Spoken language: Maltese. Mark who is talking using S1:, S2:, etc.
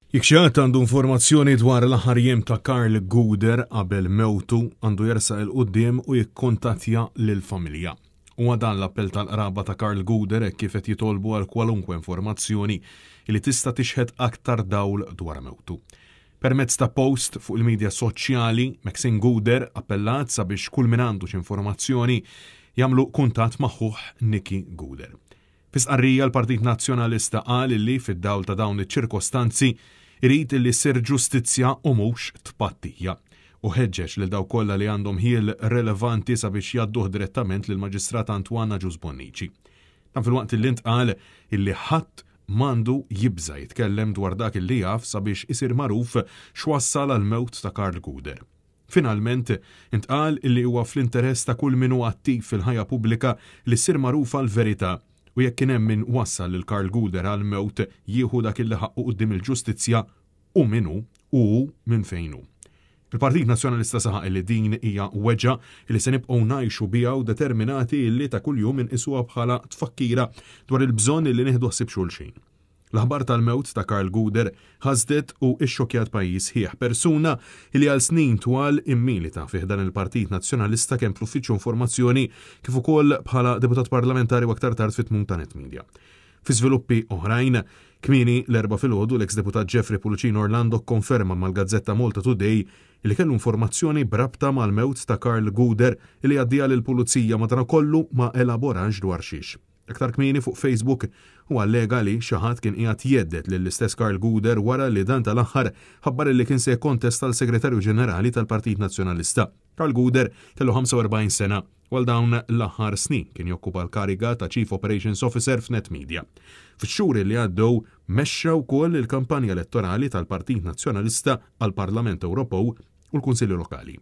S1: Jekk xi ħadd għandu informazzjoni dwar l-aħħar jiem ta' Karl Guder qabel mewtu għandu jersaq il-qudiem u jikkuntattja lill-familja. Huwa dan l-appell tal-qraba ta' Karl Guder hekk kif qed jitolbu għal kwalunkwe informazzjoni li tista' tixħed aktar dawl dwar mewtu. Permezz ta' post fuq il-medja soċjali, Maxine Guder appellat sabiex kull min għandu x'informazzjoni jagħmlu kuntatt ma' ħuh Nicky Guder. Fis-qarrija l-Partit Nazzjonalista qal li fid-dawl ta' dawn iċ-ċirkostanzi irid li ssir ġustizzja u mhux tpattija u ħeġġeġ lil dawk kollha li għandhom ħiel relevanti sabiex jgħadduh direttament lill-Maġistrat Antwana Ġus Bonnici. Dan filwaqt li ntqal illi ħadd m'għandu jibża jitkellem dwar dak illi jaf sabiex isir magħruf x'wassal għal mewt ta' Karl Guder. Finalment, intqal illi huwa fl-interess ta' kull min huwa attiv fil-ħajja pubblika li ssir magħrufa l-verità u jekk kien hemm min wassal lil Karl Guder għal mewt jieħu dak illi ħaqqu quddiem il-ġustizzja u minnu u minn fejn hu. Il-Partit Nazzjonalista saħaq li din hija weġġa li se nibqgħu ngħixu biha u determinati li ta' kuljum inqisuha bħala tfakkira dwar il-bżonn li nieħdu ħsieb xulxin. L-aħbar tal-mewt ta' Karl Guder ħasdet u xxokkjat pajjiż ħieħ persuna li għal snin twal immilita fih dan il-Partit Nazzjonalista kemm fl-Uffiċċju Informazzjoni kif ukoll bħala deputat parlamentari u aktar tard fit-tmum ta' Netmedia. Fi żviluppi oħrajn, kmieni l-erba' filgħodu l-eks deputat Jeffrey Pulcin Orlando konferma mal-Gazzetta Malta Today li kellu informazzjoni brabta mal-mewt ta' Karl Guder li għaddija lill-Pulizija madankollu ma elaborax dwar xiex. Aktar kmieni fuq Facebook u allega li xi ħadd kien qiegħed jeddet lill-istess Karl Guder wara li dan tal-aħħar ħabbar li kien se jkontesta l-Segretarju Ġenerali tal-Partit Nazzjonalista. Karl Guder kellu 45 sena għal dawn l-aħħar snin kien jokkupa l-kariga ta' Chief Operations Officer f'Netmedia. Fix-xhur li għaddew mexxa wkoll il-kampanja elettorali tal-Partit Nazzjonalista għall-Parlament Ewropew u l-Kunsilli Lokali.